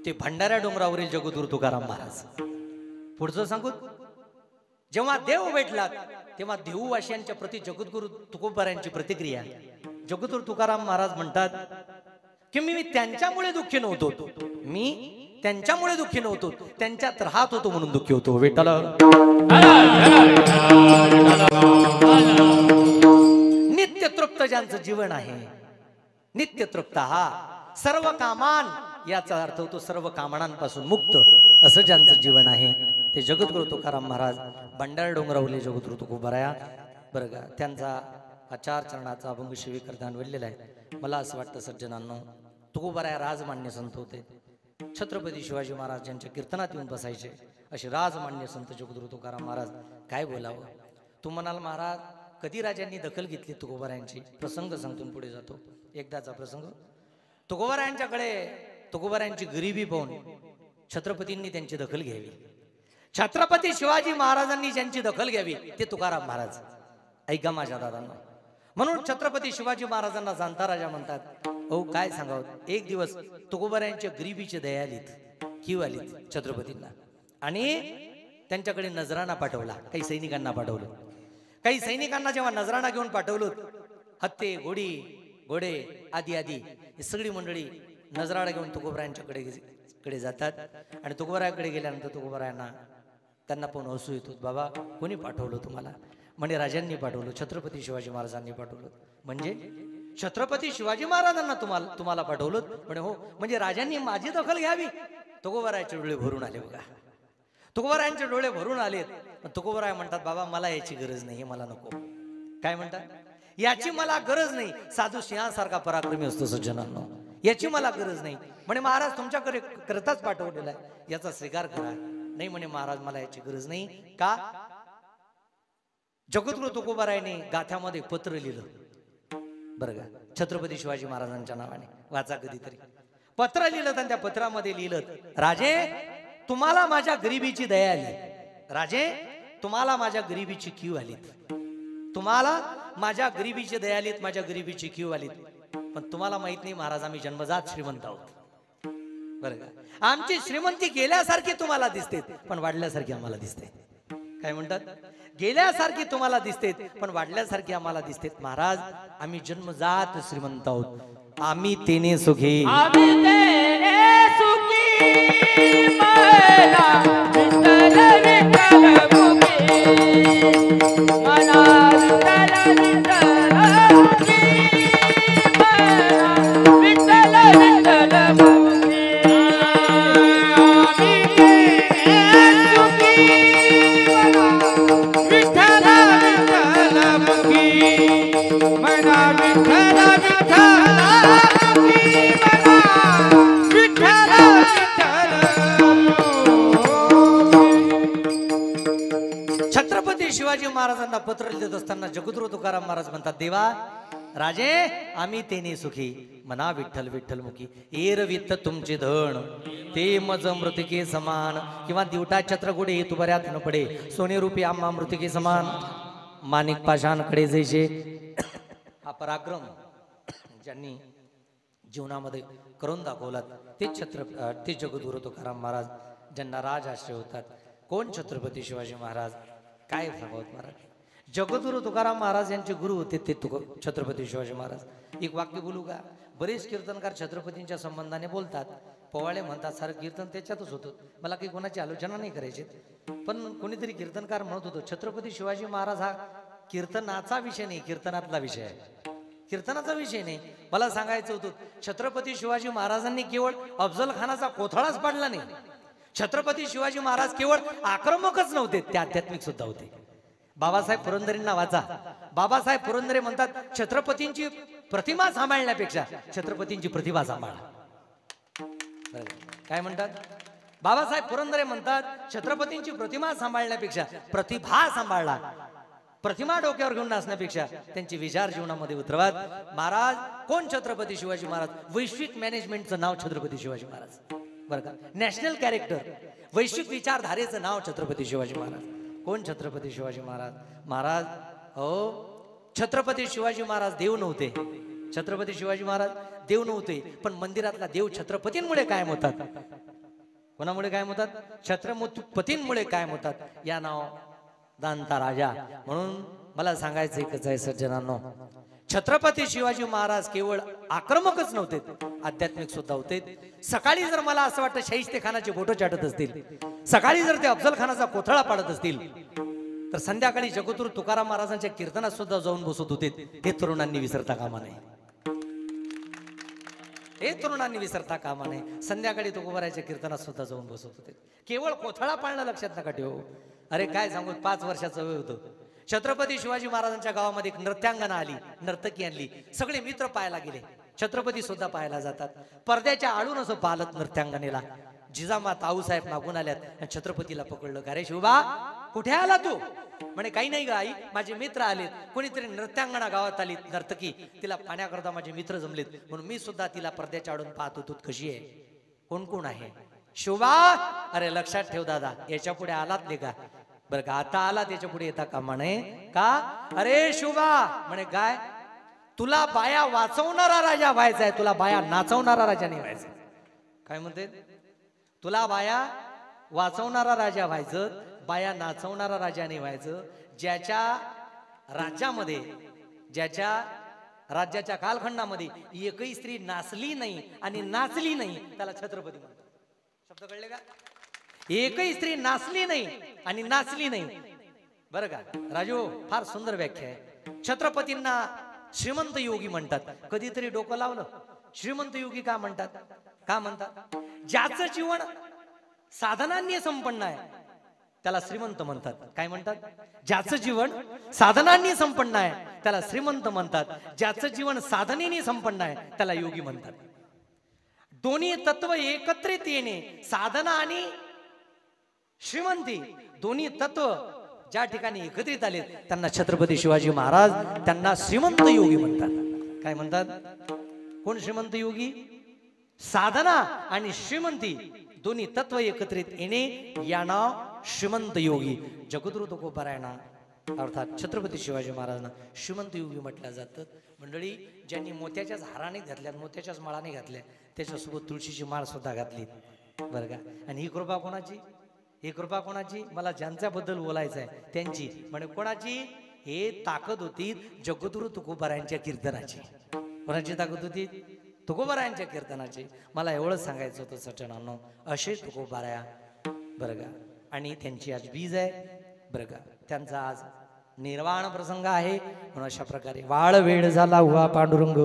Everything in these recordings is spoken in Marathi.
ते भंडाऱ्या डोंगरावरील जगद्गुरु तुकाराम महाराज. पुढचं सांगू, जेव्हा देव भेटला तेव्हा देववासियांच्या प्रति जगद्गुरु तुकोबारायांची प्रतिक्रिया. जगद्गुरु तुकाराम महाराज म्हणतात की मी त्यांच्यामुळे दुःखी नव्हतो, मी त्यांच्यामुळे दुःखी नव्हतो, त्यांच्यात राहत होतो म्हणून दुःखी होतो. विठ्ठल नित्य तृप्त ज्यांचं जीवन आहे, नित्य तृप्त हा सर्व कामान, याचा अर्थ होतो सर्व कामनांपासून मुक्त असं ज्यांचं जीवन आहे ते जगद्गुरु तुकाराम महाराज भंडारा डोंगरावले जगद्गुरु तुकोबाराया. बरं का, त्यांचा हा 4 चरणाचा अभंग शिवीकरदान वेळलेला आहे. मला असं वाटतं सज्जनांनो, तुकोबाराया राजमान्य संत होते. छत्रपती शिवाजी महाराज यांच्या कीर्तनात येऊन बसायचे असे राजमान्य संत जगद्गुरु तुकाराम महाराज. काय बोलावं. तू म्हणाल महाराज कधी राजांनी दखल घेतली तुकोबारायांची? प्रसंग सांगतून पुढे जातो. एकदाचा प्रसंग, तुकोबारायांच्याकडे तुकोबारायांची गरिबी पाहून छत्रपतींनी त्यांची दखल घ्यावी. छत्रपती शिवाजी महाराजांनी ज्यांची दखल घ्यावी ते तुकाराम महाराज. ऐका माझ्या दादांना, म्हणून छत्रपती शिवाजी महाराजांना जाणता राजा म्हणतात. अहो काय सांगावं, एक दिवस तुकोबारायांच्या गरिबीचे दया आलीत, कीव आलीत छत्रपतींना आणि त्यांच्याकडे नजराणा पाठवला. काही सैनिकांना पाठवलं. काही सैनिकांना जेव्हा नजराणा घेऊन पाठवलं, हत्ते घोडे आदी आदी ही सगळी मंडळी नजराणा घेऊन तुकोबारायांच्याकडे जातात. आणि तुकोबारायाकडे गेल्यानंतर तुकोबारायांना त्यांना पण हसू येतो. बाबा कोणी पाठवलं तुम्हाला? म्हणजे राजांनी पाठवलं, छत्रपती शिवाजी महाराजांनी पाठवलं. म्हणजे छत्रपती शिवाजी महाराजांना तुम्हाला पाठवलं? म्हणे हो. म्हणजे राजांनी माझी दखल घ्यावी? तुकोबारायांचे डोळे भरून आले. बघा, तुकोबारायांचे डोळे भरून आलेत. तुकोबाराय म्हणतात बाबा मला याची गरज नाही, मला नको. काय म्हणतात? याची मला गरज नाही. साधू सिंहासारखा पराक्रमी असतो सज्जनांनो, याची मला गरज नाही. म्हणे महाराज तुमच्याकडे करताच पाठवलेला आहे, याचा स्वीकार करा. नाही म्हणे महाराज मला याची गरज नाही. का? जगद्गुरु तुकोबारायाने गाथ्यामध्ये पत्र लिहिलं. बरं का, छत्रपती शिवाजी महाराजांच्या नावाने वाचा कधीतरी. पत्र लिहिलं आणि त्या पत्रामध्ये लिहिलं, राजे तुम्हाला माझ्या गरिबीची दया आली, राजे तुम्हाला माझ्या गरिबीची कीव आलीत, तुम्हाला माझ्या गरिबीची दया आलीत, माझ्या गरिबीची कीव आलीत. पण तुम्हाला माहित नाही महाराज आम्ही जन्मजात श्रीमंत आहोत. बरं का, आमची श्रीमंती गेल्यासारखी तुम्हाला दिसते पण वाढल्यासारखी आम्हाला दिसते. काय म्हणतात? गेल्यासारखी तुम्हाला दिसते पण वाढल्यासारखी आम्हाला दिसते. महाराज आम्ही जन्मजात श्रीमंत आहोत, आम्ही तेने सुखी, आम्ही तेने सुखी मला विठ्ठल विठ्ठल मुखी मला विठ्ठल विठ्ठल मुखी मला विठ्ठल विठ्ठल छत्रपती शिवाजी महाराजांना पत्र लिहित असताना जगद्गुरु तुकाराम महाराज म्हणतात, देवा राजे आम्ही तेने सुखी म्हणा विठ्ठल विठ्ठल मुखी. एरवित तुमचे धन ते मज मृतिके समान, किंवा दिवटा छत्रगुडे हे तुबऱ्यात न पडे, सोने रूपी आम्हा मृतिके समान, माणिक पाषाणकडे जैसे. हा पराक्रम ज्यांनी जीवनामध्ये करून दाखवला ते जगद्गुरु तुकाराम महाराज, ज्यांना राज आश्रय होतात. कोण? छत्रपती शिवाजी महाराज. काय सांगत महाराज, जगद्गुरु तुकाराम महाराज यांचे गुरु होते ते छत्रपती शिवाजी महाराज. एक वाक्य बोलू का? बरेच कीर्तनकार छत्रपतींच्या संबंधाने बोलतात. पोवाळे म्हणतात सारं कीर्तन त्याच्यातच होतं. मला काही कोणाची आलोचना नाही करायची, पण कोणीतरी कीर्तनकार म्हणत होतो छत्रपती शिवाजी महाराज हा कीर्तनाचा विषय नाही, कीर्तनातला विषय आहे, कीर्तनाचा विषय नाही. मला सांगायचं होतं छत्रपती शिवाजी महाराजांनी केवळ अफजल खानाचा कोथळाच पाडला नाही. छत्रपती शिवाजी महाराज केवळ आक्रमकच नव्हते, ते आध्यात्मिक सुद्धा होते. बाबासाहेब पुरंदरेंना वाचा. बाबासाहेब पुरंदरे म्हणतात छत्रपतींची प्रतिमा सांभाळण्यापेक्षा छत्रपतींची प्रतिभा सांभाळा. काय म्हणतात? बाबासाहेब पुरंदरे म्हणतात छत्रपतींची प्रतिमा सांभाळण्यापेक्षा प्रतिभा सांभाळला. प्रतिमा डोक्यावर घेऊन नाचण्यापेक्षा त्यांची विचार जीवनामध्ये उतरवात. महाराज कोण? छत्रपती शिवाजी महाराज. वैश्विक मॅनेजमेंटचं नाव छत्रपती शिवाजी महाराज. बरं का, नॅशनल कॅरेक्टर, वैश्विक विचारधारेचं नाव छत्रपती शिवाजी महाराज. कोण? छत्रपती शिवाजी महाराज. महाराज हो, छत्रपती शिवाजी महाराज देव नव्हते, छत्रपती शिवाजी महाराज देव नव्हते, पण मंदिरातला देव छत्रपतींमुळे कायम होतात. कोणामुळे कायम होतात? छत्रपतींमुळे कायम होतात. या नाव दांता राजा. म्हणून मला सांगायचं एकच आहे सज्जनांनो, छत्रपती शिवाजी महाराज केवळ आक्रमकच नव्हते, आध्यात्मिक सुद्धा होते. सकाळी जर मला असं वाटतं शाहिस्ते खानाचे फोटो चाटत असतील, सकाळी जर ते अफजल खानाचा कोथळा पाडत असतील, तर संध्याकाळी जगद्गुरू तुकाराम महाराजांच्या कीर्तनात सुद्धा जाऊन बसत होते. हे तरुणांनी विसरता कामा नये. हे तरुणांनी विसरता कामा नये. संध्याकाळी तुकोबाराच्या कीर्तनात सुद्धा जाऊन बसत होते. केवळ कोथळा पाळणं लक्षात नका ठेवू. अरे काय सांगू, 5 वर्षाचं वय होतं. छत्रपती शिवाजी महाराजांच्या गावामध्ये एक नृत्यांगना आली, नर्तकी आणली. सगळे मित्र पाहायला गेले. छत्रपती सुद्धा पाहायला जातात. पडद्याच्या आडून असं पाहत नृत्यांगनेला जिजामाता आऊसाहेब मागून आल्यात आणि छत्रपतीला पकडलं. का रे शिवबा, कुठे आला तू? म्हणे काही नाही ग आई, माझे मित्र आलेत. कोणीतरी नृत्यांगना गावात आली नर्तकी, तिला पाहण्याकरता माझे मित्र जमलेत, म्हणून मी सुद्धा तिला पडद्याच्या आडून पाहत होतो. कशी आहे, कोण कोण आहे? शिवबा, अरे लक्षात ठेव दादा, याच्या पुढे आलात नाही का? बरं का, आता आला त्याच्या पुढे येता कामा नये का? अरे शिवबा, म्हणे काय, तुला बाया वाचवणारा राजा व्हायचा आहे, तुला बाया नाचवणारा राजा नाही व्हायचा. काय म्हणते? तुला बाया वाचवणारा राजा व्हायचं, बाया नाचवणारा राजा नाही व्हायचं. ज्याच्या राज्यामध्ये, ज्याच्या राज्याच्या कालखंडामध्ये एकही स्त्री नाचली नाही आणि नाचली नाही, त्याला छत्रपती म्हणतात. शब्द कळले का? एकही स्त्री नाचली नाही आणि नाचली नाही. बरं का राजू, फार सुंदर व्याख्या आहे. छत्रपतींना श्रीमंत योगी म्हणतात. कधीतरी डोकं लावलं, श्रीमंत योगी का म्हणतात? का म्हणतात? ज्याचं जीवन साधनांनी संपन्न आहे त्याला श्रीमंत म्हणतात. काय म्हणतात? ज्याचं जीवन साधनांनी संपन्न आहे त्याला श्रीमंत म्हणतात. ज्याचं जीवन साधनेने संपन्न आहे त्याला योगी म्हणतात. दोन्ही तत्व एकत्रित येणे, साधना आणि श्रीमंती, दोन्ही तत्व ज्या ठिकाणी एकत्रित आले त्यांना छत्रपती शिवाजी महाराज, त्यांना श्रीमंत योगी म्हणतात. काय म्हणतात? कोण श्रीमंत योगी? साधना आणि श्रीमंती दोन्ही तत्व एकत्रित येणे, या नाव श्रीमंत योगी. जगद्गुरू तुकोबारायांना अर्थात छत्रपती शिवाजी महाराजांना श्रीमंत योगी म्हटलं जातं. मंडळी, ज्यांनी मोत्याच्याच हाराने घातल्या, मोत्याच्याच माळाने घातल्या, त्याच्यासोबत तुळशीची माळ सुद्धा घातली. बरं का? आणि ही कृपा कोणाची? ही कृपा कोणाची? मला ज्यांच्याबद्दल बोलायचं आहे त्यांची. म्हणजे कोणाची? हे ताकद होती जगद्गुरू तुकोबारायांच्या कीर्तनाची. कोणाची ताकद होती? तुकोबारायांच्या कीर्तनाची. मला एवढंच सांगायचं होतं सज्जनांनो, असे तुकोबाराया. बरं का? आणि त्यांची आज बीज आहे. बरं का? त्यांचा आज निर्वाण प्रसंग आहे. म्हणून अशा प्रकारे वाळ वेळ झाला हुआ पांडुरंग,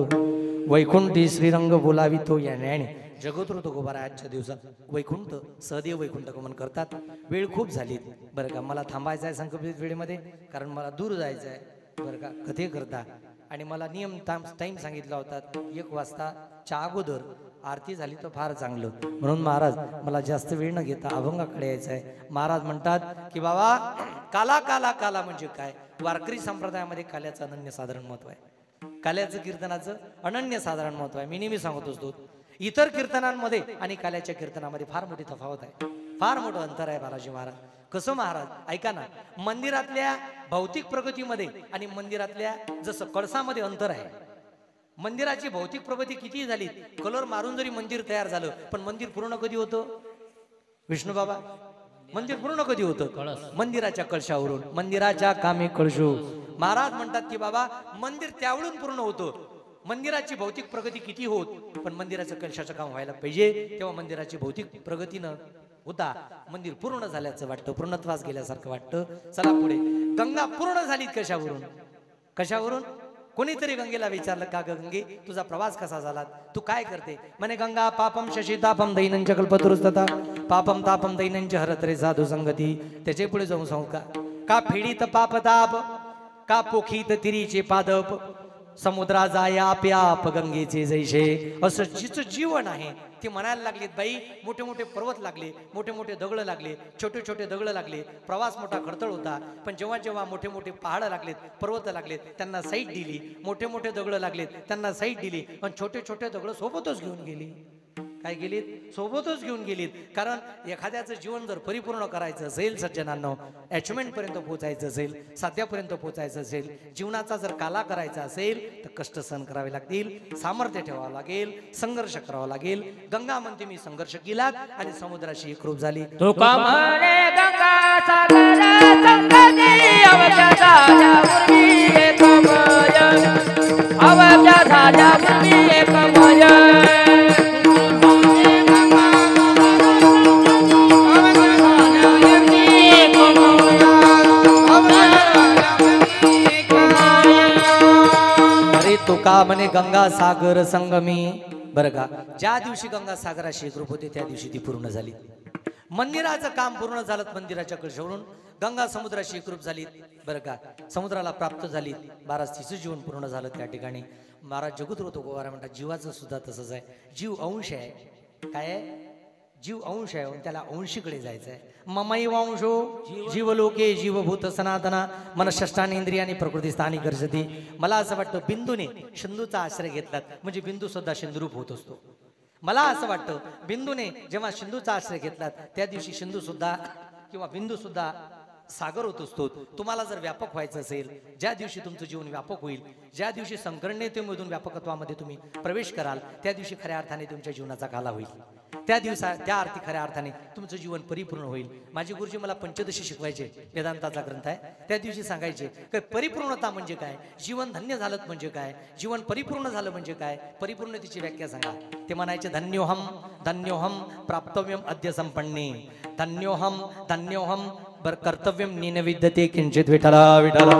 वैकुंठी श्रीरंग बोलावी तो याने. जगद्गुरू तुकोबारायांच्या दिवसात वैकुंठ सहदेव वैकुंठ गमन करतात. वेळ खूप झाली. बरं का? मला थांबायचं आहे संकल्पित वेळेमध्ये, कारण मला दूर जायचं आहे. बरं का? कथे करता आणि मला नियम टाइम सांगितला होता 1 वाजताच्या अगोदर आरती झाली तर फार चांगलं. म्हणून महाराज मला जास्त वेळ न घेता अभंगाकडे यायचं आहे. महाराज म्हणतात की बाबा, काला काला काला म्हणजे काय? वारकरी संप्रदायामध्ये काल्याचं अनन्यसाधारण महत्व आहे. काल्याचं कीर्तनाचं अनन्यसाधारण महत्व आहे. मी नेहमी सांगत असतो, इतर कीर्तनांमध्ये आणि काल्याच्या कीर्तनामध्ये फार मोठी तफावत आहे, फार मोठं अंतर आहे बालाजी महाराज. कसं महाराज? ऐका ना, मंदिरातल्या भौतिक प्रगतीमध्ये आणि मंदिरातल्या जसं कळसामध्ये अंतर आहे. मंदिराची भौतिक प्रगती किती झाली, कलर मारून जरी मंदिर तयार झालं, पण मंदिर पूर्ण कधी होतं? विष्णू बाबा, मंदिर पूर्ण कधी होतं? मंदिराच्या कळशावरून. मंदिराच्या कामे कळशो. महाराज म्हणतात की बाबा, मंदिर त्यावरून पूर्ण होतं. मंदिराची भौतिक प्रगती किती होत, पण मंदिराचं कलशाचं काम व्हायला पाहिजे. तेव्हा मंदिराची भौतिक प्रगती न होता मंदिर पूर्ण झाल्याचं वाटतं, पूर्णत्वास गेल्यासारखं वाटतं. चला पुढे. गंगा पूर्ण झाली कशावरून? कशावरून? कोणीतरी गंगेला विचारलं, का गंगे तुझा प्रवास कसा झाला, तू काय करते? म्हणे गंगा पापम शशी तापम दैनंच कल्पतरुस्तता पापम तापम दैनंच हरतरे साधू संगती. त्याचे पुढे जाऊन सांगू का फेडीत पापताप, का पोखीत तिरीचे पादप, समुद्रा जाया प्याप गंगेचे जैसे. असं जिचं जीवन आहे ते म्हणायला लागलेत, बाई मोठे मोठे पर्वत लागले, मोठे मोठे दगड लागले, छोटे छोटे दगड लागले, प्रवास मोठा खडतळ होता. पण जेव्हा जेव्हा मोठे मोठे पहाड लागलेत, पर्वत लागलेत, त्यांना साईड दिली. मोठे मोठे दगड लागलेत, त्यांना साईड दिली, पण छोटे छोटे दगड सोबतच घेऊन गेली. काय गेलीत? सोबतच घेऊन गेलीत. कारण एखाद्याचं जीवन जर परिपूर्ण करायचं असेल सज्जनांनो, अचिव्हमेंट पर्यंत पोहोचायचं असेल, साध्यापर्यंत पोहोचायचं असेल, जीवनाचा जर काला करायचा असेल तर कष्ट सहन करावे लागतील, सामर्थ्य ठेवावं लागेल, संघर्ष करावा लागेल. गंगा म्हणते मी संघर्ष केला आणि समुद्राशी एकरूप झाली. तुका म्हणे गंगा सागर संगती अवघ्या झाल्या पूर्वी एकमय, अवघ्या झाल्या पूर्वी एकमय. तुका म्हणे गंगा सागर संगमी. बरं का, ज्या दिवशी गंगा सागराशी एकरूप होते त्या दिवशी ती पूर्ण झाली. मंदिराचं काम पूर्ण झालं, मंदिराच्या कळशावरून गंगा समुद्राशी एकरूप झाली. बरं का, समुद्राला प्राप्त झाली. महाराज तिचं जीवन पूर्ण झालं त्या ठिकाणी. महाराज जगद्गुरु तुकोबाराय म्हणतात जीवाचं सुद्धा तसंच आहे. जीव अंश आहे. काय आहे? जीव अंश आहे, त्याला अंशीकडे जायचं आहे. ममैवांशो जीवलोके जीवभूत सनातना मनःष्ठानी इंद्रियानी प्रकृती स्थानी गर्जती. मला असं वाटतं बिंदूने सिंधूचा आश्रय घेतलात म्हणजे बिंदू सुद्धा सिंधुरूप होत असतो. मला असं वाटतं बिंदूने जेव्हा सिंधूचा आश्रय घेतलात त्या दिवशी सिंधू सुद्धा किंवा बिंदू सुद्धा सागर होत असतो. तुम्हाला जर व्यापक व्हायचं असेल, ज्या दिवशी तुमचं जीवन व्यापक होईल, ज्या दिवशी संकर्णतेमधून व्यापकत्वामध्ये तुम्ही प्रवेश कराल, त्या दिवशी खऱ्या अर्थाने तुमच्या जीवनाचा काला होईल. त्या त्या अर्थी खऱ्या अर्थाने तुमचं जीवन परिपूर्ण होईल. माझे गुरुजी मला पंचदशी शिकवायचे, वेदांताचा ग्रंथ आहे. त्या दिवशी सांगायचे की परिपूर्णता म्हणजे काय, जीवन धन्य झालं म्हणजे काय, जीवन परिपूर्ण झालं म्हणजे काय, परिपूर्णतेची व्याख्या सांगा. ते म्हणायचे धन्योहम धन्योहम प्राप्तव्यम अद्य संपन्ने, धन्योहम धन्योहम बर कर्तव्यम नीन विद्यते किंचित विठला विठला.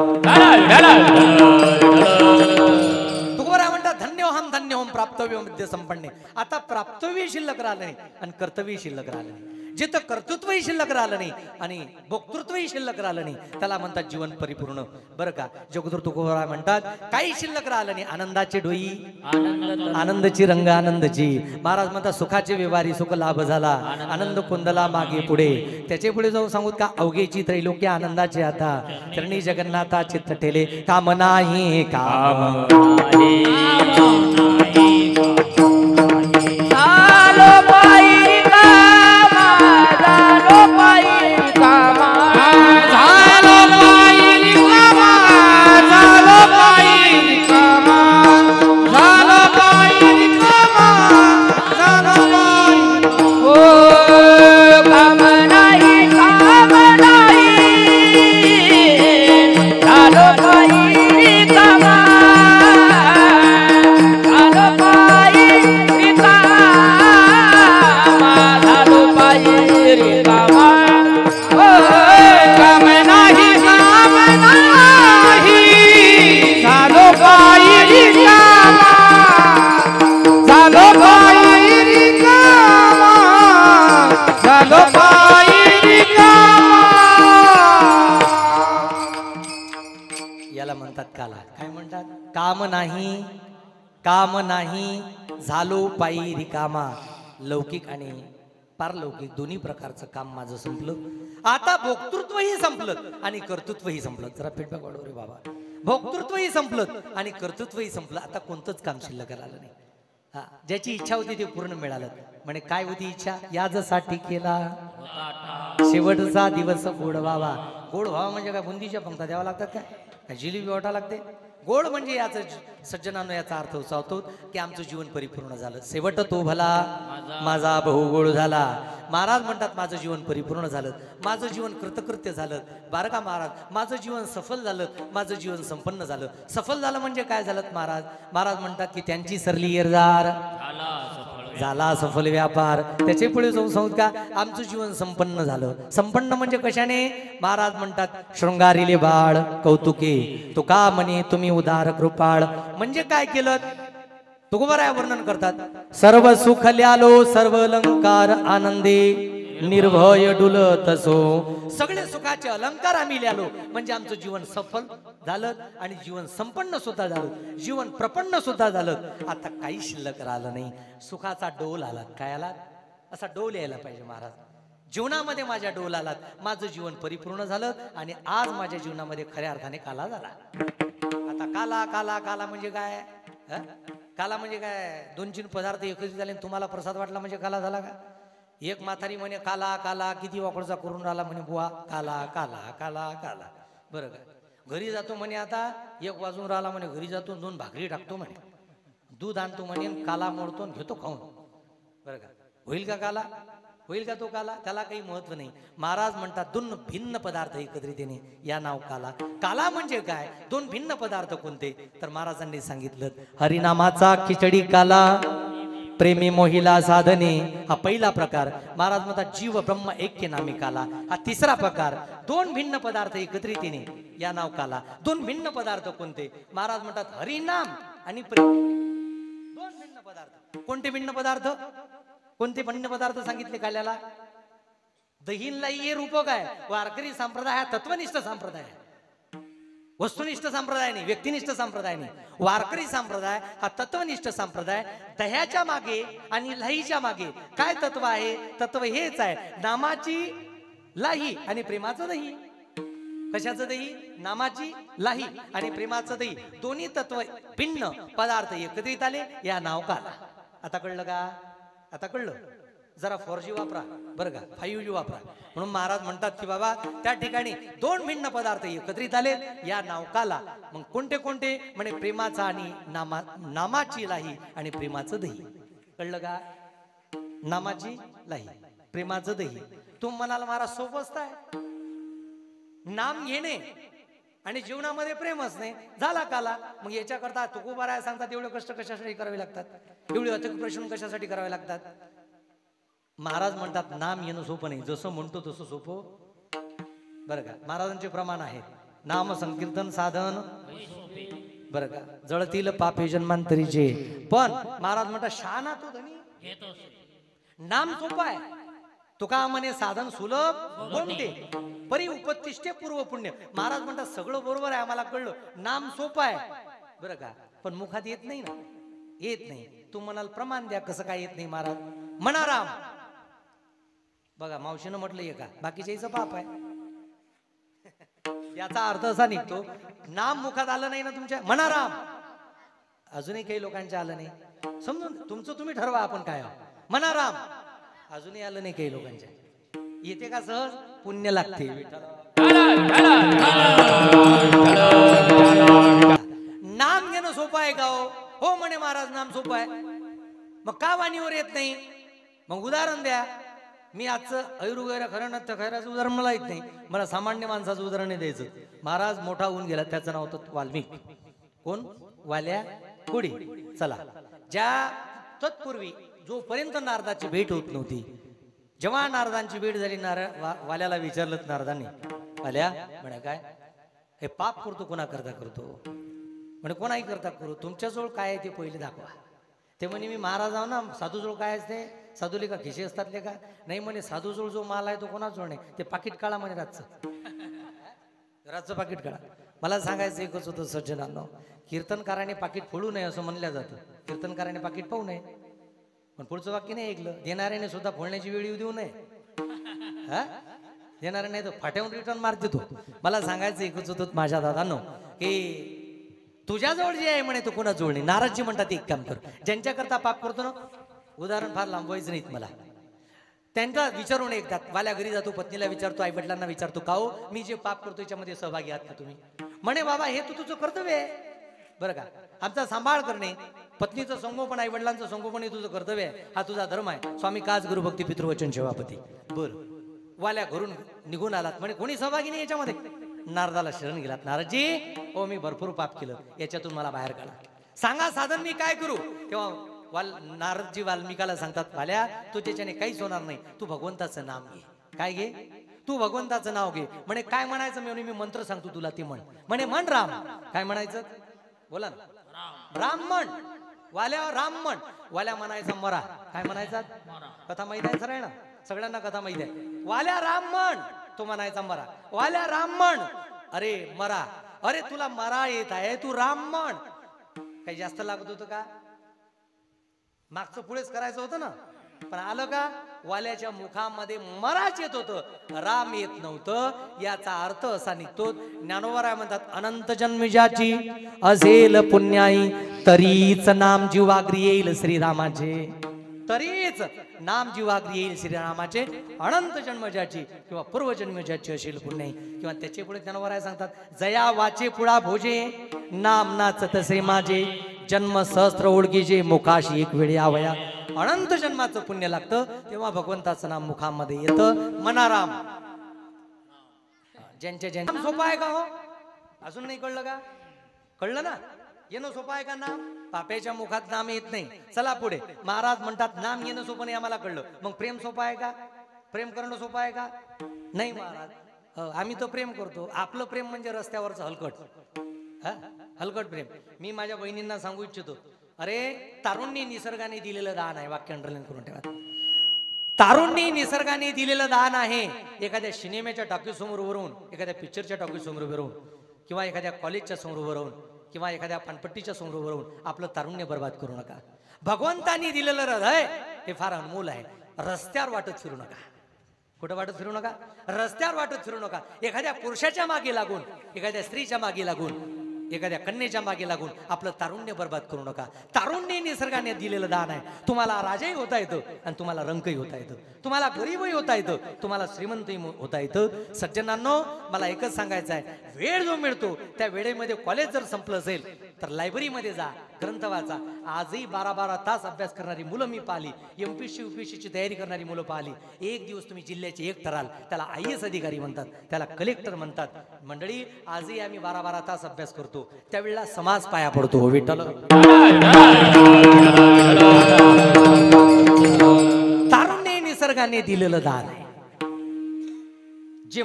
तुकोबाराय म्हणतात धन्योहम धन्योहम प्राप्तव्यम अद्य संपन्ने. आता प्राप्तव्य शिल्लक राहिलं नाही आणि कर्तव्य शिल्लक राहिलं नाही. जिथं कर्तृत्वही शिल्लक राहिलं नाही आणि भोक्तृत्वही शिल्लक राहिलं नाही त्याला म्हणतात जीवन परिपूर्ण. बरं का, जगद्गुरु तुकोबाराय म्हणतात काही शिल्लक राहिलं नाही. आनंदाचे डोई आनंदची रंग आनंदची. महाराज म्हणतात सुखाचे व्यवहारी सुख लाभ झाला, आनंद कोंदला मागे पुढे. त्याचे पुढे जाऊन सांगूत का अवघेची त्रैलोक्य आनंदाचे आता चरणी जगन्नाथा चित्त ठेले. काम नाही काम काम नाही झालो पायी रिकामा. लौकिक आणि पारलौकिक दोन्ही प्रकारचं काम माझं संपलं. आता भोक्तृत्वही संपलं आणि कर्तृत्वही संपलं. जरा फीडबॅक वाढव रे बाबा. भोक्तृत्वही संपलं आणि कर्तृत्वही संपलं. आता कोणतंच काम शिल्लक राहिलं नाही. हा, ज्याची इच्छा होती ते पूर्ण मिळालं. म्हणे काय होती इच्छा? याजसाठी केला शेवटचा दिवस गोड व्हावा. गोड व्हावा म्हणजे काय बुंदीच्या पंक्ता द्यावा लागतात काय जिलेबी वाटा लागते? गोड म्हणजे याचं सज्जनांनो याचा अर्थ असा होतो की आमचं जीवन परिपूर्ण झालं. शेवट तो भला माझा बहु गोड झाला. महाराज म्हणतात माझं जीवन परिपूर्ण झालं, माझं जीवन कृतकृत्य झालं. बारं का महाराज, माझं जीवन सफल झालं, माझं जीवन संपन्न झालं. सफल झालं म्हणजे काय झालं महाराज? महाराज म्हणतात की त्यांची सरली येरजार झाला सफल व्यापार. त्याचे पुढे जाऊन सांगू का आमचं जीवन संपन्न झालं. संपन्न म्हणजे कशाने? महाराज म्हणतात शृंगारीले बाळ कौतुके तुका म्हणे तुम्ही उदार कृपाळ. म्हणजे काय केलं? तुकोबाराय वर्णन करतात सर्व सुख ल्यालो सर्व अलंकार आनंदे निर्भय डुलत असो. सगळे सुखाचे अलंकार आम्ही ल्यालो म्हणजे आमचं जीवन सफल झालं आणि जीवन संपन्न सुद्धा झालं, जीवन प्रपन्न सुद्धा झालं. आता काही शिल्लक राहिलं नाही. सुखाचा डोल आला. काय आला? असा डोल यायला पाहिजे महाराज. जीवनामध्ये माझ्या डोल आलात, माझं जीवन परिपूर्ण झालं आणि आज माझ्या जीवनामध्ये खऱ्या अर्थाने काला झाला. आता काला काला काला म्हणजे काय? काला म्हणजे काय 2-3 पदार्थ एकत्रित झाले आणि तुम्हाला प्रसाद वाटला म्हणजे काला झाला का? एक म्हातारी म्हणे काला काला किती वाकडचा करून राहिला म्हणे बुवा, काला काला काला काला. बरं का, घरी जातो म्हणे आता 1 वाजून राहिला म्हणे, घरी जातो 2 भाकरी टाकतो म्हणे, दूध आणतो म्हणे, काला मोडतो आणि घेतो खाऊन. बरं का, होईल का काला? होईल का तो काला? त्याला काही महत्व नाही. महाराज म्हणतात 2 भिन्न पदार्थ एकत्रित येणे या नाव काला. काला म्हणजे काय? 2 भिन्न पदार्थ कोणते? तर महाराजांनी सांगितलं हरिनामाचा खिचडी काला, प्रेमी मोहिला साधने हा पहिला प्रकार. महाराज म्हणतात जीव ब्रह्म ऐक्य नामे काला हा तिसरा प्रकार. 2 भिन्न पदार्थ एकत्रित येणे या नाव काला. 2 भिन्न पदार्थ कोणते? महाराज म्हणतात हरिनाम आणि प्रेम. 2 भिन्न पदार्थ. कोणते भिन्न पदार्थ? कोणते भिन्न पदार्थ सांगितले काल्याला? दहीनला ये रूप काय? वारकरी संप्रदाय हा तत्वनिष्ठ संप्रदाय आहे, वस्तुनिष्ठ संप्रदाय नाही, व्यक्तिनिष्ठ संप्रदाय नाही. वारकरी संप्रदाय हा तत्वनिष्ठ संप्रदाय. दह्याच्या मागे आणि लाहीच्या मागे काय तत्व आहे? तत्व हेच आहे, नामाची लाही आणि प्रेमाचं दही. कशाचं दही? नामाची लाही आणि प्रेमाचं दही. दोन्ही तत्व भिन्न पदार्थ एकत्रित आले या नाव काला. आता कळलं का? आता कळलं? जरा 4G वापरा बरं का, 5G वापरा. म्हणून महाराज म्हणतात की बाबा त्या ठिकाणी 2 भिन्न पदार्थ एकत्रित आले या नाव काला. मग कोणते कोणते? म्हणे प्रेमाचा आणि नामाची लाही आणि प्रेमाचं दही. कळलं का? नामाची लाही, प्रेमाचं दही. तुम्ही म्हणाल महाराज सोपं आहे, नाम घेणे आणि जीवनामध्ये प्रेमच नाही, झाला काला. मग याच्याकरता तुकोबाराया सांगतात एवढे कष्ट कशासाठी करावे लागतात, एवढे अथक प्रश्न कशासाठी करावे लागतात? महाराज म्हणतात नाम येणं सोपं नाही, जसं म्हणतो तसं सोपं. बरं का, महाराजांचे प्रमाण आहेत. नाम संकीर्तन साधन बरं का, जळतील पापे जन्मांतरीचे. पण महाराज म्हणतात शहाणा तो धनी, नाम सोपं आहे. तुका म्हणे साधन सुलभ कोणते? परी उपतिष्ठे पूर्व पुण्य. महाराज म्हणतात सगळं बरोबर आहे, आम्हाला कळलं, नाम सोपं आहे बरं का, पण मुखात येत नाही ना, येत नाही. तू म्हणाल प्रमाण द्या, कसं काय येत नाही महाराज? म्हणा राम. बघा मावशीनं म्हटलंय का, बाकीच्या हिचं पाप आहे. याचा अर्थ असा निघतो नाम मुखात आलं नाही ना तुमच्या, म्हणा राम. अजूनही काही लोकांच्या आलं नाही, समजून तुमचं तुम्ही ठरवा आपण काय आहोत. म्हणा राम अजूनही आलं नाही काही लोकांच्या. येते का सहज? पुण्य लागते. नाम घेणं सोपं आहे का? हो म्हणे महाराज नाम सोपं आहे. मग का वाणीवर येत नाही? मग उदाहरण द्या. मी आजचं ऐरुगैरा खरं नत्य खैराचं उदाहरण मला येत नाही, मला सामान्य माणसाचं उदाहरण नाही द्यायचं. महाराज मोठा होऊन गेला, त्याचं नाव होतं वाल्मिक. कोण? वाल्या कोडी. चला, ज्या तत्पूर्वी जोपर्यंत नारदाची भेट होत नव्हती, जेव्हा नारदांची भेट झाली, वाल्याला विचारलं नारदांनी, वाल्या म्हणे काय हे पाप करतो कोणा करता करतो? म्हणे कोणाही करता करू, तुमच्याजवळ काय आहे ते पहिले दाखवा. ते म्हणे मी महाराज आहो ना, साधूजवळ काय असते? साधूले का खिशे असतातले का? नाही म्हणे, साधूजवळ जो माल आहे तो कोणाजवळ नाही, ते पाकिट काढा म्हणे, रातचं पाकिट काढा. मला सांगायचं एकच होतं सज्जनांनो, कीर्तनकाराने पाकिट फोडू नये असं म्हणलं जातं, कीर्तनकाराने पाकिट पाहू नये. पण पुढचं वाक्य नाही ऐकलं, देणाऱ्याने सुद्धा फोडण्याची वेळ येऊ देऊ नये. हा, देणाऱ्या नाही तो फाट्याहून रिटर्न मार देतो. मला सांगायचं एकच होतं माझ्या दादांनो, की तुझ्याजवळ जे आहे म्हणे तो कोणाजवळ नाही. नारदजी म्हणतात एक काम कर, ज्यांच्याकरता पाप करतो ना, उदाहरण फार लांबवायचं नाहीत मला, त्यांना विचारून एकदा. वाल्या घरी जातो, पत्नीला विचारतो, आई वडिलांना विचारतो, का हो मी जे पाप करतो याच्यामध्ये सहभागी आहात का तुम्ही? म्हणे बाबा हे तुझं कर्तव्य आहे बरं का, आमचा सांभाळ करणे, पत्नीचं संगोपन, आई वडिलांचं संगोपन हे तुझं कर्तव्य आहे, हा तुझा धर्म आहे. स्वामी काच गुरु भक्ती पितृवचन सेवापती. बर, वाल्या घरून निघून आलात म्हणे, कोणी सहभागी नाही याच्यामध्ये. नारदाला शरण गेलात, नारदजी हो मी भरपूर पाप केलं, याच्यातून मला बाहेर काढा, सांगा साधन मी काय करू? तेव्हा नारदजी वाल्मिकाला सांगतात, वाल्या तू त्याच्याने काहीच होणार नाही, तू भगवंताचं नाम घे. काय घे? तू भगवंताचं नाव घे. म्हणे काय म्हणायचं? मी मंत्र सांगतो तुला, ते म्हण. म्हणे म्हण राम. काय म्हणायचं? बोला ना. राम म्हण. वाल्या राम म्हण. वाल्या म्हणायचा मरा. काय म्हणायचा? कथा माहित आहे सगळ्यांना, सगळ्यांना कथा माहित आहे. वाल्या राम म्हण, तो म्हणायचा मरा. वाल्या राम म्हण, अरे मरा, अरे तुला मरा येत आहे, तू राम म्हण. काही जास्त लागत होतं का? मागचं पुढेच करायचं होतं ना, पण आलं का? वाल्याच्या मुखामध्ये मराच येत होतं, राम येत नव्हतं. याचा अर्थ असा निघतो, ज्ञानोबराय म्हणतात, अनंत जन्मजाची असेल पुण्याई तरीच नाम जीवाग्री येईल श्रीरामाचे. तरीच नाम जीवाग्री येईल श्रीरामाचे. अनंत जन्मजाची किंवा पूर्वजन्मजाची असेल पुण्याई. किंवा त्याचे पुढे ज्ञानोबराय सांगतात, जया वाचे पुढा भोजे नाम नाच तसे माझे जन्म सहस्त्र ओळखीचे मुखाशी एक वेळी आवया. अनंत जन्माचं पुण्य लागतं तेव्हा भगवंताचं नाम मुखामध्ये येतं. मनाराम ज्यांच्या ज्यांच्या सोपं आहे का हो? अजून नाही कळलं का? कळलं ना? येणं सोपं आहे का नाम? पाप्याच्या मुखात नाम येत नाही. चला पुढे. महाराज म्हणतात नाम येणं सोपं नाही, आम्हाला कळलं. मग प्रेम सोपं आहे का? प्रेम करणं सोपं आहे का? नाही महाराज, आम्ही तर प्रेम करतो. आपलं प्रेम म्हणजे रस्त्यावरचं हलकट, हलकट प्रेम. मी माझ्या बहिणींना सांगू इच्छितो, अरे तारुण्य निसर्गाने दिलेलं दान आहे. वाक्य अंडरलाईन करून ठेवा. तारुण्य निसर्गाने दिलेलं दान आहे. एखाद्या सिनेमाच्या टॉकी समोर उभं, एखाद्या पिक्चरच्या टॉकी समोर उभं राहून, किंवा एखाद्या कॉलेजच्या समोर उभं राहून, किंवा एखाद्या पानपट्टीच्या समोर उभं राहून आपलं तारुण्य बर्बाद करू नका. भगवंतानी दिलेलं हृदय हे फार अनमोल आहे. रस्त्यावर वाटत फिरू नका. कुठं वाटत फिरू नका? रस्त्यावर वाटत फिरू नका. एखाद्या पुरुषाच्या मागे लागून, एखाद्या स्त्रीच्या मागे लागून, एखाद्या कन्येच्या मागे लागून आपलं तारुण्य बर्बाद करू नका. तारुण्य निसर्गाने दिलेलं दान आहे. तुम्हाला राजाही होता येतं आणि तुम्हाला रंकही होता येतं. तुम्हाला गरीबही होता येतं, तुम्हाला श्रीमंतही होता येतं. सज्जनांनो, मला एकच सांगायचं आहे, वेळ जो मिळतो त्या वेळेमध्ये कॉलेज जर संपलं असेल तर लायब्ररीमध्ये जा, ग्रंथ वाचा. आजही 12-12 तास अभ्यास करणारी मुलं मी पाहिली. एमपीएससी यूपीएससीची तयारी करणारी मुलं पाहिली. एक दिवस तुम्ही जिल्ह्याचे एक ठराल, त्याला IAS अधिकारी म्हणतात, त्याला कलेक्टर म्हणतात. मंडळी, आजही आम्ही 12-12 तास अभ्यास करतो. त्यावेळेला समाज पाया पडतो. हो विठ्ठल. तारुण्य निसर्गाने दिलेलं दान आहे. जे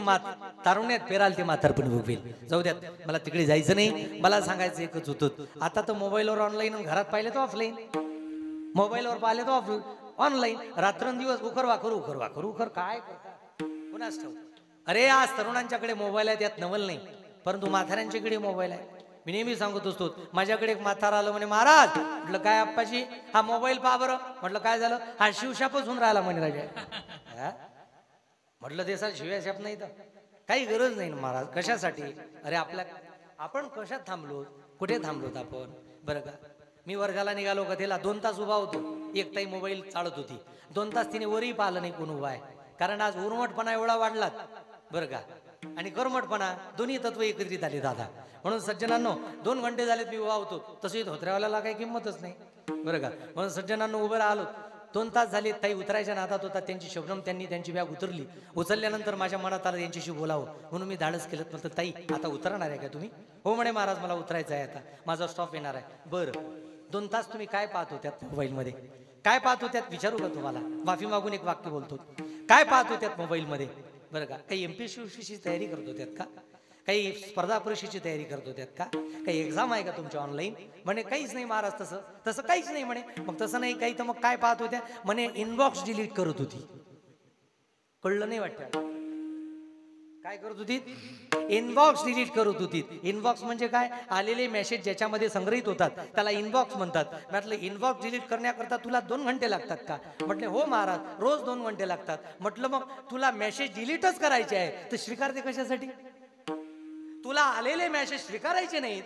तारुण्यात पेराल ते म्हातारपणी भोगवेल. जाऊ द्यात, मला तिकडे जायचं नाही. मला सांगायचं एकच होतं, आता तर मोबाईलवर ऑनलाईन, घरात पाहिले तर ऑफलाईन, मोबाईलवर पाहिले तर ऑनलाईन, रात्रंदिवस उखर वाखर उखर वाखर उखर. काय कुणास ठाऊक. अरे आज तरुणांच्याकडे मोबाईल आहे, त्यात नवल नाही, परंतु म्हाताऱ्यांच्याकडे मोबाईल आहे. मी नेहमी सांगत असतो, माझ्याकडे एक म्हातारा आलं म्हणे, महाराज. म्हटलं काय आप्पाजी? हा मोबाईल पहा बरं. म्हटलं काय झालं? हा शिवशापच होऊन राहिला म्हणे राजा. म्हटलं देशात शिवशाप नाही तर काही गरज नाही महाराज. कशासाठी? अरे आपण कशात थांबलो? कुठे थांबलोत आपण? बरं का, मी वर्गाला निघालो का त्याला 2 तास उभा होतो. एक ताई मोबाईल चालत होती. 2 तास तिने वरही पाहिलं नाही कोण उभा आहे. कारण आज उर्मटपणा एवढा वाढलात, बरं का, आणि कर्मटपणा, दोन्ही तत्व एकत्रित आले दादा. म्हणून सज्जनांनो, 2 घंटे झालेत मी उभा होतो, तसंही धोत्र्यावाल्याला काही किंमतच नाही, बरं का. म्हणून सज्जनांनो, उभं राहिलो. 2 तास झाले. ताई उतरायच्या नादात होता. त्यांची शबनम, त्यांनी त्यांची बॅग उतरली. उचलल्यानंतर माझ्या मनात आलं यांच्याशी बोलावं, म्हणून मी धाडस केलं. म्हटलं ताई आता उतरणार आहे का तुम्ही? हो म्हणे महाराज, मला उतरायचं आहे, आता माझा स्टॉप येणार आहे. बरं, 2 तास तुम्ही काय पाहत होत्यात मोबाईलमध्ये? काय पाहत होत्यात विचारू का तुम्हाला? माफी मागून एक वाक्य बोलतो. काय पाहत होत्यात मोबाईलमध्ये? बरं का, काही MPSC तयारी करत होत्यात का? काही स्पर्धा परीक्षेची तयारी करत होत्यात का? काही एक्झाम आहे का तुमच्या ऑनलाईन? म्हणे काहीच नाही महाराज, तसं काहीच नाही म्हणे. मग तसं नाही काही तर मग काय पाहत होत्या? म्हणे इनबॉक्स डिलीट करत होती. कळलं नाही वाटतं? काय करत होती? इनबॉक्स डिलीट करत होती. इनबॉक्स म्हणजे काय? आलेले मेसेज ज्याच्यामध्ये संग्रहित होतात त्याला इनबॉक्स म्हणतात. म्हटलं इनबॉक्स डिलीट करण्याकरता तुला 2 घंटे लागतात का? म्हटले हो महाराज, रोज 2 घंटे लागतात. म्हटलं मग तुला मेसेज डिलीटच करायचे आहे तर स्वीकारते कशासाठी? तुला आलेले मेसेज स्वीकारायचे नाहीत,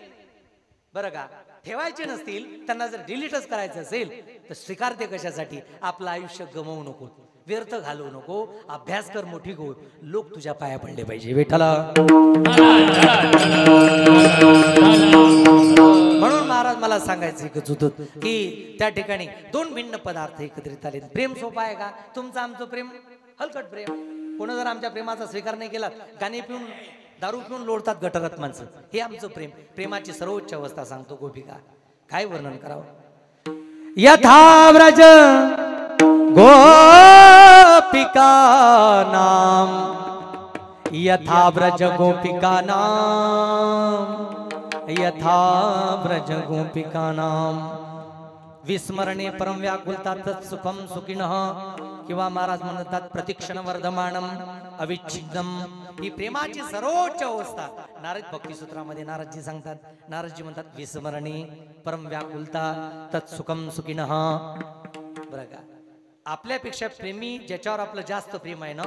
बरं का, ठेवायचे नसतील, त्यांना जर डिलीटच करायचं असेल तर स्वीकारते कशासाठी? आपलं आयुष्य गमवू नको, व्यर्थ घालवू नको, अभ्यास कर, मोठी हो, लोक तुझ्या पाया पडले पाहिजे विठ्ठला. म्हणून महाराज मला सांगायचं एकच होतं की त्या ठिकाणी 2 भिन्न पदार्थ एकत्रित आले. प्रेम सोपं आहे का? तुमचं आमचं प्रेम हलकट प्रेम. कोण जर आमच्या प्रेमाचा स्वीकार नाही केला, गाणी पिऊन दारू पिऊन लोळतात गटरात माणसं, हे आमचं प्रेम. प्रेमाची सर्वोच्च अवस्था सांगतो गोपिका. काय वर्णन करावं? यथा व्रज गोपिका नाम, यथा व्रज गोपिका नाम, यथा व्रज गोपिका नाम, विस्मरणे परम व्याकुलता तत्सुखम सुखिनः. किंवा महाराज म्हणतात प्रतिक्षण वर्धमानम अविच्छिन्नम. ही प्रेमाची सर्वोच्च अवस्था नारद भक्ती सूत्रामध्ये नारदजी सांगतात. नारदजी म्हणतात विस्मरणे परम व्याकुलता तत्सुखम सुखिनः. बरं का, आपल्यापेक्षा प्रेमी ज्याच्यावर आपलं जास्त प्रेम आहे ना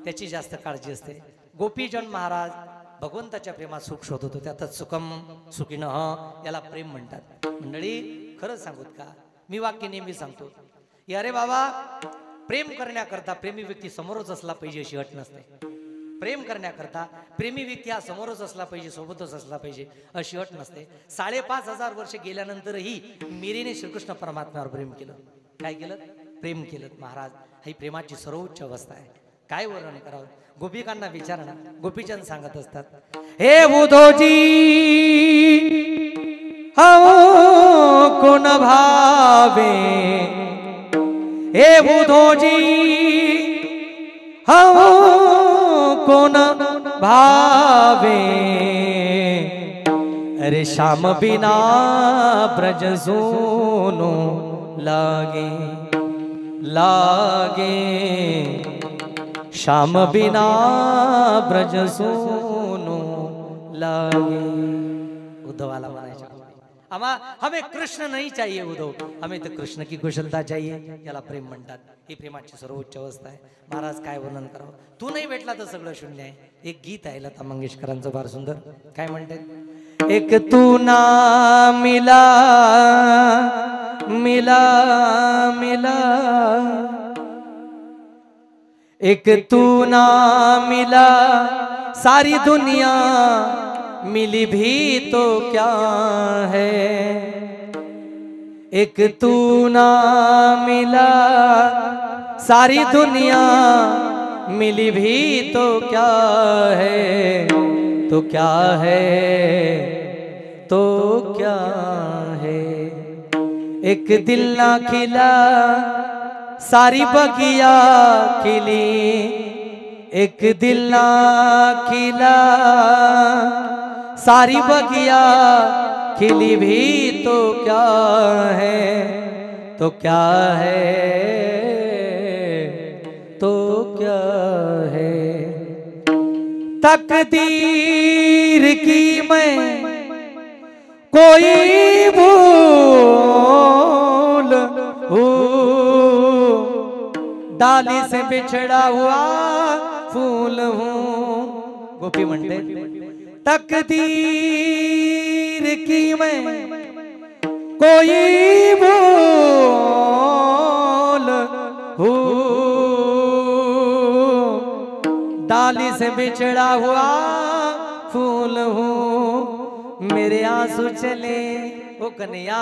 त्याची जास्त काळजी असते. गोपीजन महाराज भगवंताच्या प्रेमात सुख शोधत होते. त्यातच सुखम सुखीन याला प्रेम म्हणतात. मंडळी खरंच सांगूत का, मी वाक्य नेहमी सांगतो, अरे बाबा प्रेम करण्याकरता प्रेमी व्यक्ती समोरच असला पाहिजे अशी अट नसते. प्रेम करण्याकरता प्रेमी व्यक्ती हा समोरच असला पाहिजे, सोबतच असला पाहिजे अशी अट नसते. 5,500 वर्ष गेल्यानंतरही मीरेने श्रीकृष्ण परमात्म्यावर प्रेम केलं. काय केलं? प्रेम केलं. महाराज ही प्रेमाची सर्वोच्च अवस्था आहे. काय वर्णन करावं? गोपिकांना विचारणा. गोपीचंद सांगत असतात, हे उद्धवजी हो कोण भावे, हे उद्धवजी हो कोण भावे, अरे श्याम बिना ब्रज सोनो लागे लागे, श्याम बिना ब्रज सोनो लागे. उद्धवाला म्हणायचे, हमें कृष्ण नहीं चाहिए उद्धव, हमें तो कृष्ण की कुशलता चाहिए. याला प्रेम म्हणतात. ही प्रेमाची सर्वोच्च अवस्था आहे. महाराज काय वर्णन करावं? तू नाही भेटला तर सगळं शून्य आहे. एक गीत आहे लता मंगेशकरांचं फार सुंदर. काय म्हणतात? एक तू ना मिला मिला मिला, एक तू ना मिला सारी दुनिया मिली भी तो क्या है, एक तू ना मिला सारी दुनिया मिली भी तो क्या है, तो क्या है तो क्या है, एक दिल ना खिला सारी बगिया खिली, एक दिल ना खिला सारी बगिया खिली भी तो क्या है, तो क्या है तो क्या है, तकदीर की मैं कोई भूल हूँ, डाली से बिछड़ा हुआ फूल हूँ. गोपी म्हणते, तकदीर की मैं कोई भूल हूँ, डाली से बिछड़ा हुआ फूल हूँ, मेरे आंसू चले ओ कन्हैया